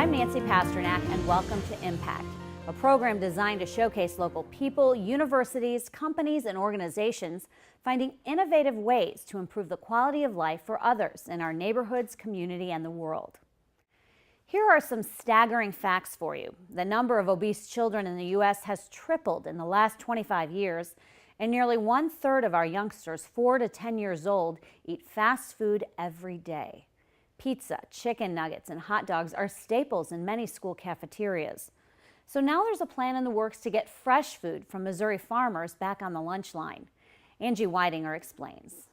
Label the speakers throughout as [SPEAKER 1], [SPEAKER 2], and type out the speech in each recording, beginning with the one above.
[SPEAKER 1] I'm Nancy Pasternak, and welcome to Impact, a program designed to showcase local people, universities, companies, and organizations finding innovative ways to improve the quality of life for others in our neighborhoods, community, and the world. Here are some staggering facts for you. The number of obese children in the U.S. has tripled in the last 25 years, and nearly 1/3 of our youngsters 4 to 10 years old eat fast food every day. Pizza, chicken nuggets, and hot dogs are staples in many school cafeterias. So now there's a plan in the works to get fresh food from Missouri farmers back on the lunch line. Angie Weidinger explains.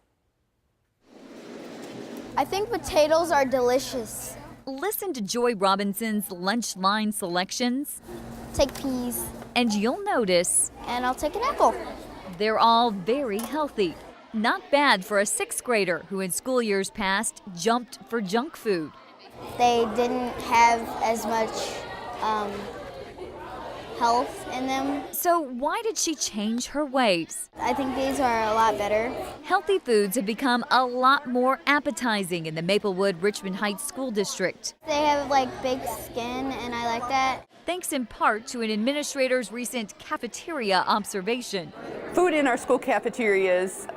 [SPEAKER 2] I think potatoes are delicious.
[SPEAKER 3] Listen to Joy Robinson's lunch line selections.
[SPEAKER 2] Take peas.
[SPEAKER 3] And you'll notice.
[SPEAKER 2] And I'll take an apple.
[SPEAKER 3] They're all very healthy. Not bad for a 6th grader who in school years past jumped for junk food.
[SPEAKER 2] They didn't have as much health in them.
[SPEAKER 3] So why did she change her ways?
[SPEAKER 2] I think these are a lot better.
[SPEAKER 3] Healthy foods have become a lot more appetizing in the Maplewood-Richmond Heights School District.
[SPEAKER 2] They have like big skin and I like that.
[SPEAKER 3] Thanks in part to an administrator's recent cafeteria observation.
[SPEAKER 4] Food in our school cafeterias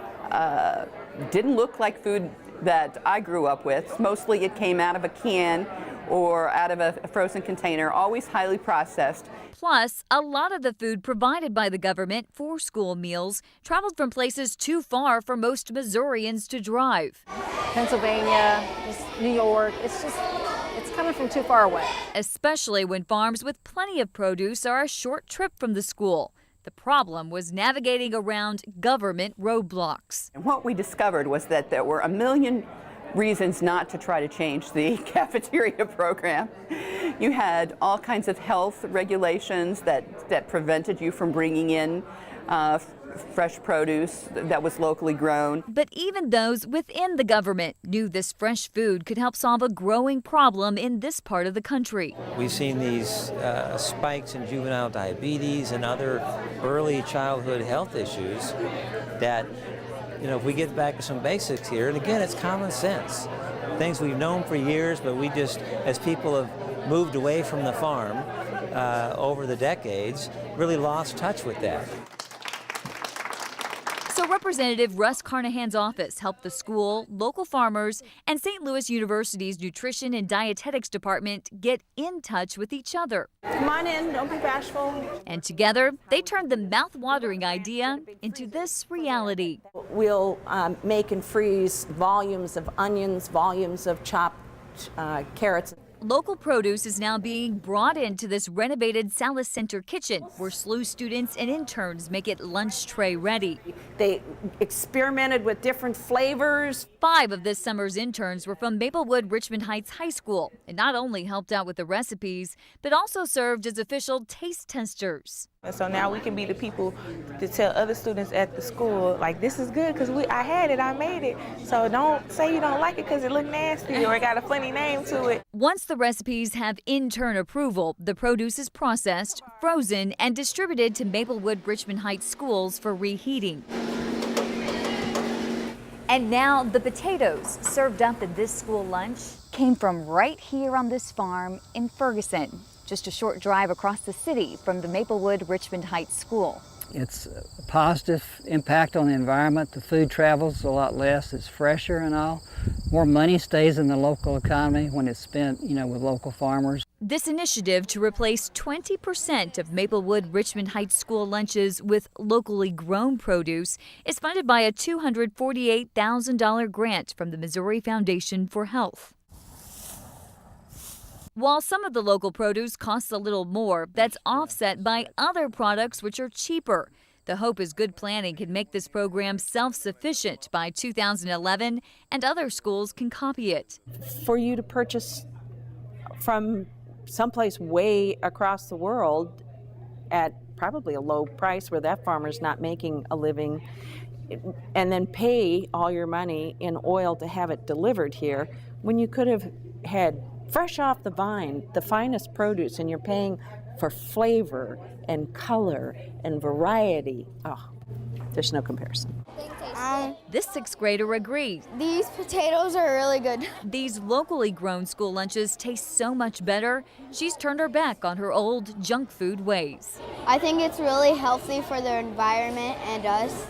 [SPEAKER 4] didn't look like food that I grew up with. Mostly it came out of a can or out of a frozen container, always highly processed.
[SPEAKER 3] Plus, a lot of the food provided by the government for school meals traveled from places too far for most Missourians to drive.
[SPEAKER 5] Pennsylvania, New York, it's coming from too far away.
[SPEAKER 3] Especially when farms with plenty of produce are a short trip from the school. The problem was navigating around government roadblocks.
[SPEAKER 4] And what we discovered was that there were a million reasons not to try to change the cafeteria program. You had all kinds of health regulations that prevented you from bringing in fresh produce that was locally grown.
[SPEAKER 3] But even those within the government knew this fresh food could help solve a growing problem in this part of the country.
[SPEAKER 6] We've seen these spikes in juvenile diabetes and other early childhood health issues that, if we get back to some basics here, and again, it's common sense. Things we've known for years, but we just, as people have moved away from the farm over the decades, really lost touch with that.
[SPEAKER 3] So Representative Russ Carnahan's office helped the school, local farmers, and St. Louis University's Nutrition and Dietetics Department get in touch with each other.
[SPEAKER 5] Come on in, don't be bashful.
[SPEAKER 3] And together, they turned the mouth-watering idea into this reality.
[SPEAKER 5] We'll make and freeze volumes of onions, volumes of chopped carrots.
[SPEAKER 3] Local produce is now being brought into this renovated Salis Center kitchen, where SLU students and interns make it lunch tray ready.
[SPEAKER 5] They experimented with different flavors.
[SPEAKER 3] 5 of this summer's interns were from Maplewood-Richmond Heights High School, and not only helped out with the recipes, but also served as official taste testers.
[SPEAKER 7] And so now we can be the people to tell other students at the school, like, this is good because I had it, I made it. So don't say you don't like it because it looked nasty or it got a funny name to it.
[SPEAKER 3] Once the recipes have intern approval, the produce is processed, frozen, and distributed to Maplewood-Richmond Heights schools for reheating. And now the potatoes served up in this school lunch came from right here on this farm in Ferguson, just a short drive across the city from the Maplewood-Richmond Heights School.
[SPEAKER 8] It's a positive impact on the environment. The food travels a lot less. It's fresher and all. More money stays in the local economy when it's spent, with local farmers.
[SPEAKER 3] This initiative to replace 20% of Maplewood-Richmond Heights school lunches with locally grown produce is funded by a $248,000 grant from the Missouri Foundation for Health. While some of the local produce costs a little more, that's offset by other products which are cheaper. The hope is good planning can make this program self-sufficient by 2011, and other schools can copy it.
[SPEAKER 9] For you to purchase from someplace way across the world at probably a low price where that farmer's not making a living, and then pay all your money in oil to have it delivered here, when you could have had fresh off the vine, the finest produce, and you're paying for flavor and color and variety. Oh, There's no comparison.
[SPEAKER 3] This sixth grader agrees.
[SPEAKER 2] These potatoes are really good.
[SPEAKER 3] These locally grown school lunches taste so much better, she's turned her back on her old junk food ways.
[SPEAKER 2] I think it's really healthy for the environment and us.